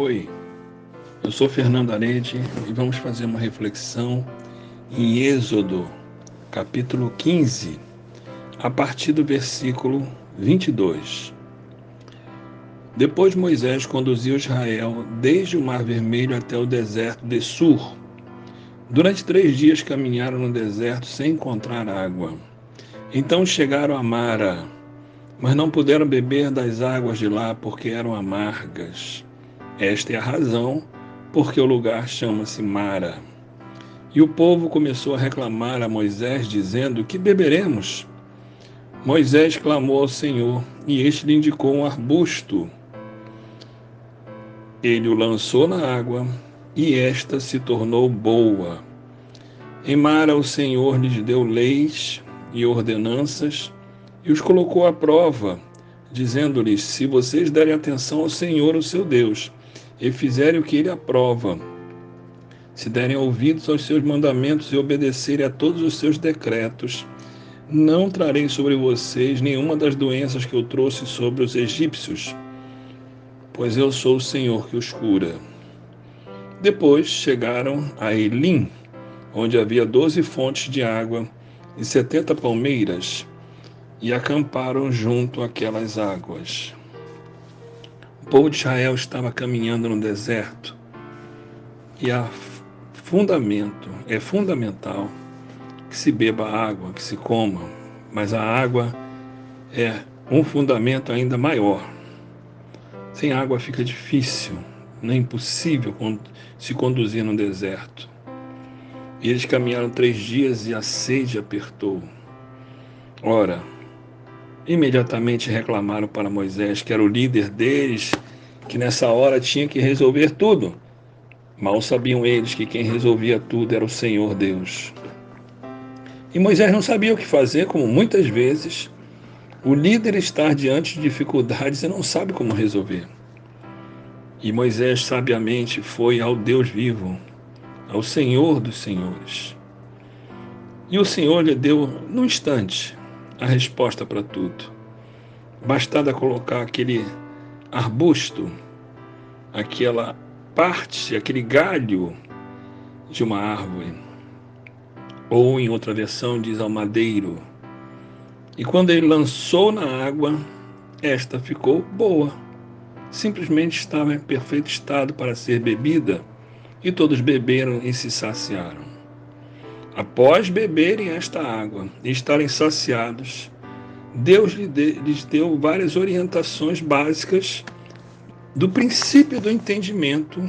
Oi, eu sou Fernando Arede e vamos fazer uma reflexão em Êxodo, capítulo 15, a partir do versículo 22. Depois Moisés conduziu Israel desde o Mar Vermelho até o deserto de Sur. Durante 3 dias caminharam no deserto sem encontrar água. Então chegaram a Mara, mas não puderam beber das águas de lá porque eram amargas. Esta é a razão porque o lugar chama-se Mara. E o povo começou a reclamar a Moisés, dizendo: Que beberemos? Moisés clamou ao Senhor, e este lhe indicou um arbusto. Ele o lançou na água, e esta se tornou boa. Em Mara o Senhor lhes deu leis e ordenanças, e os colocou à prova, dizendo-lhes: Se vocês derem atenção ao Senhor, o seu Deus, e fizerem o que ele aprova, se derem ouvidos aos seus mandamentos e obedecerem a todos os seus decretos, não trarei sobre vocês nenhuma das doenças que eu trouxe sobre os egípcios, pois eu sou o Senhor que os cura. Depois chegaram a Elim, onde havia 12 fontes de água e 70 palmeiras, e acamparam junto àquelas águas. O povo de Israel estava caminhando no deserto, e é fundamental que se beba água, que se coma, mas a água é um fundamento ainda maior. Sem água fica difícil, nem impossível se conduzir no deserto. E eles caminharam 3 dias e a sede apertou. Ora, imediatamente reclamaram para Moisés, que era o líder deles, que nessa hora tinha que resolver tudo. Mal sabiam eles que quem resolvia tudo era o Senhor Deus. E Moisés não sabia o que fazer, como muitas vezes o líder está diante de dificuldades e não sabe como resolver. E Moisés sabiamente foi ao Deus vivo, ao Senhor dos senhores. E o Senhor lhe deu, num instante, a resposta para tudo. Bastava colocar aquele arbusto, aquela parte, aquele galho de uma árvore, ou em outra versão diz ao madeiro. E quando ele lançou na água, esta ficou boa. Simplesmente estava em perfeito estado para ser bebida, e todos beberam e se saciaram. Após beberem esta água e estarem saciados, Deus lhes deu várias orientações básicas do princípio do entendimento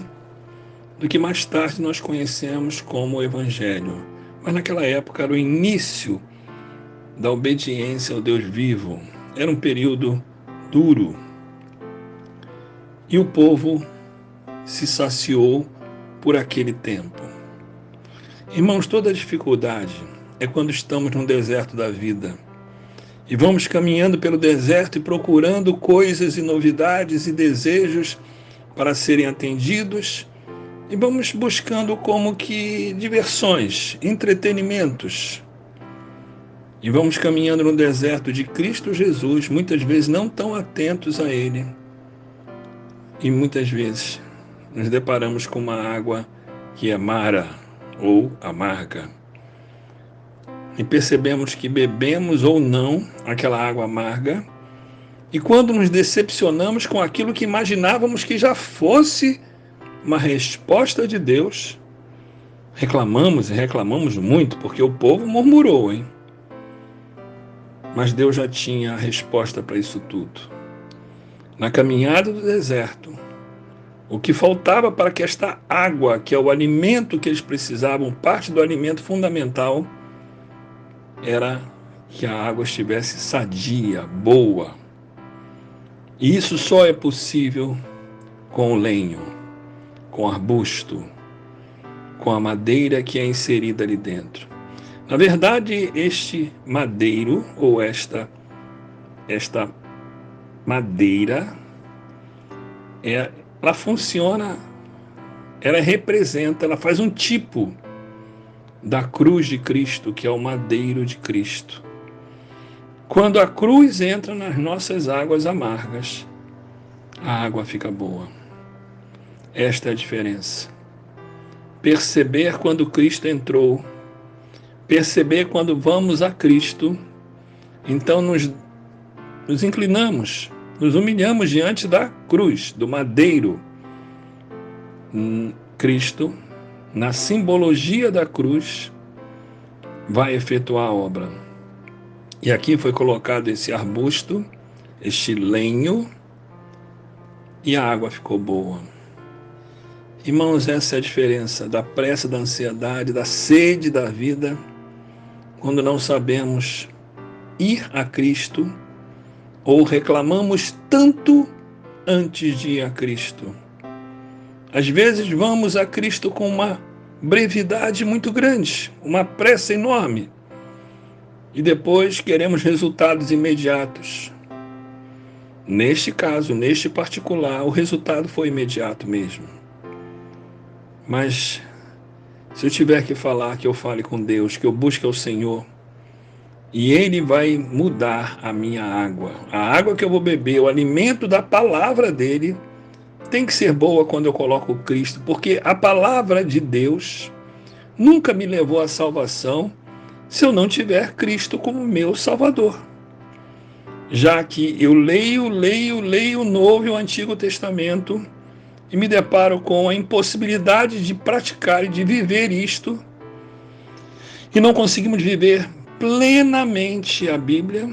do que mais tarde nós conhecemos como o Evangelho. Mas naquela época era o início da obediência ao Deus vivo. Era um período duro. E o povo se saciou por aquele tempo. Irmãos, toda dificuldade é quando estamos no deserto da vida. E vamos caminhando pelo deserto e procurando coisas e novidades e desejos para serem atendidos. E vamos buscando como que diversões, entretenimentos. E vamos caminhando no deserto de Cristo Jesus, muitas vezes não tão atentos a Ele. E muitas vezes nos deparamos com uma água que é mara ou amarga. E percebemos que bebemos ou não aquela água amarga. E quando nos decepcionamos com aquilo que imaginávamos que já fosse uma resposta de Deus, reclamamos e reclamamos muito, porque o povo murmurou, hein? Mas Deus já tinha a resposta para isso tudo. Na caminhada do deserto, o que faltava para que esta água, que é o alimento que eles precisavam, parte do alimento fundamental, era que a água estivesse sadia, boa. E isso só é possível com o lenho, com o arbusto, com a madeira que é inserida ali dentro. Na verdade, este madeiro, ou esta madeira, ela funciona, ela representa, ela faz um tipo da cruz de Cristo, que é o madeiro de Cristo. Quando a cruz entra nas nossas águas amargas, a água fica boa. Esta é a diferença. Perceber quando Cristo entrou, perceber quando vamos a Cristo, então nos inclinamos, nos humilhamos diante da cruz, do madeiro. Cristo, na simbologia da cruz, vai efetuar a obra. E aqui foi colocado esse arbusto, este lenho, e a água ficou boa. Irmãos, essa é a diferença da pressa, da ansiedade, da sede da vida, quando não sabemos ir a Cristo ou reclamamos tanto antes de ir a Cristo. Às vezes vamos a Cristo com uma brevidade muito grande, uma pressa enorme, e depois queremos resultados imediatos. Neste caso, neste particular, o resultado foi imediato mesmo. Mas se eu tiver que falar, que eu fale com Deus, que eu busque ao Senhor, e Ele vai mudar a minha água. A água que eu vou beber, o alimento da palavra dEle, tem que ser boa quando eu coloco Cristo, porque a palavra de Deus nunca me levou à salvação se eu não tiver Cristo como meu Salvador. Já que eu leio o Novo e o Antigo Testamento e me deparo com a impossibilidade de praticar e de viver isto, e não conseguimos viver plenamente a Bíblia,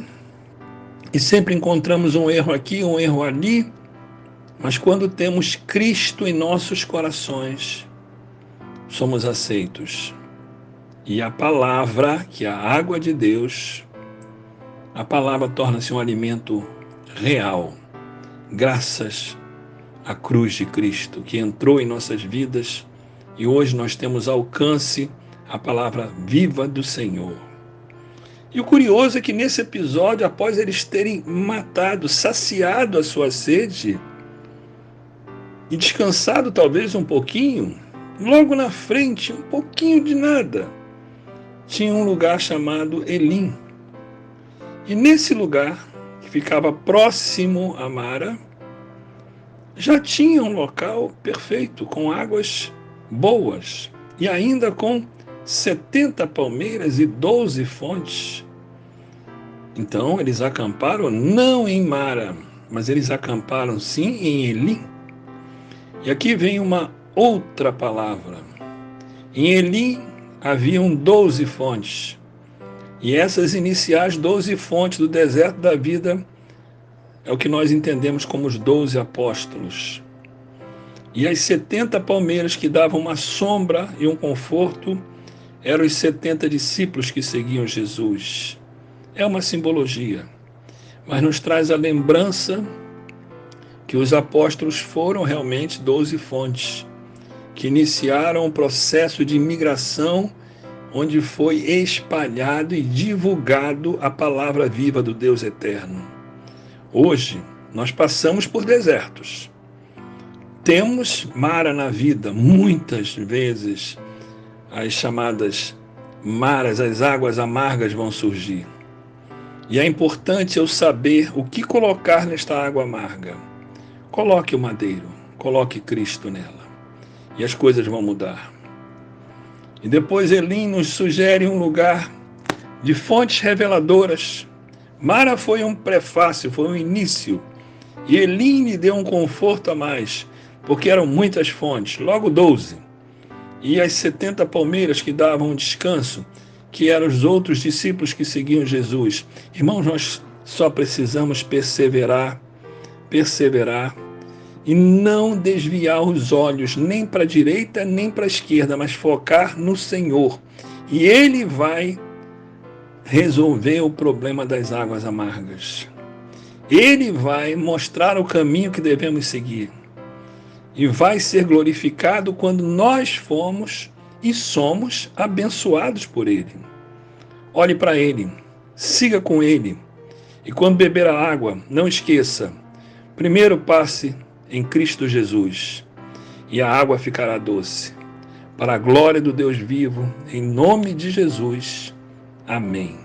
e sempre encontramos um erro aqui, um erro ali, mas quando temos Cristo em nossos corações, somos aceitos. E a palavra, que é a água de Deus, a palavra torna-se um alimento real, graças à cruz de Cristo, que entrou em nossas vidas, e hoje nós temos alcance à palavra viva do Senhor. E o curioso é que nesse episódio, após eles terem matado, saciado a sua sede, e descansado talvez um pouquinho, logo na frente, um pouquinho de nada, tinha um lugar chamado Elim. E nesse lugar, que ficava próximo a Mara, já tinha um local perfeito, com águas boas, e ainda com 70 palmeiras e 12 fontes. Então eles acamparam não em Mara, mas eles acamparam sim em Elim. E aqui vem uma outra palavra. Em Elim haviam 12 fontes. E essas iniciais 12 fontes do deserto da vida é o que nós entendemos como os 12 apóstolos. E as 70 palmeiras que davam uma sombra e um conforto eram os 70 discípulos que seguiam Jesus. É uma simbologia, mas nos traz a lembrança que os apóstolos foram realmente 12 fontes, que iniciaram o processo de imigração, onde foi espalhado e divulgado a palavra viva do Deus eterno. Hoje, nós passamos por desertos. Temos Mara na vida, muitas vezes as chamadas maras, as águas amargas vão surgir. E é importante eu saber o que colocar nesta água amarga. Coloque o madeiro, coloque Cristo nela, e as coisas vão mudar. E depois Elim nos sugere um lugar de fontes reveladoras. Mara foi um prefácio, foi um início, e Elim lhe deu um conforto a mais, porque eram muitas fontes, logo 12. E as 70 palmeiras que davam um descanso, que eram os outros discípulos que seguiam Jesus. Irmãos, nós só precisamos perseverar e não desviar os olhos nem para a direita nem para a esquerda, mas focar no Senhor. E Ele vai resolver o problema das águas amargas. Ele vai mostrar o caminho que devemos seguir. E vai ser glorificado quando nós formos e somos abençoados por Ele. Olhe para Ele, siga com Ele. E quando beber a água, não esqueça, primeiro passe em Cristo Jesus, e a água ficará doce. Para a glória do Deus vivo, em nome de Jesus. Amém.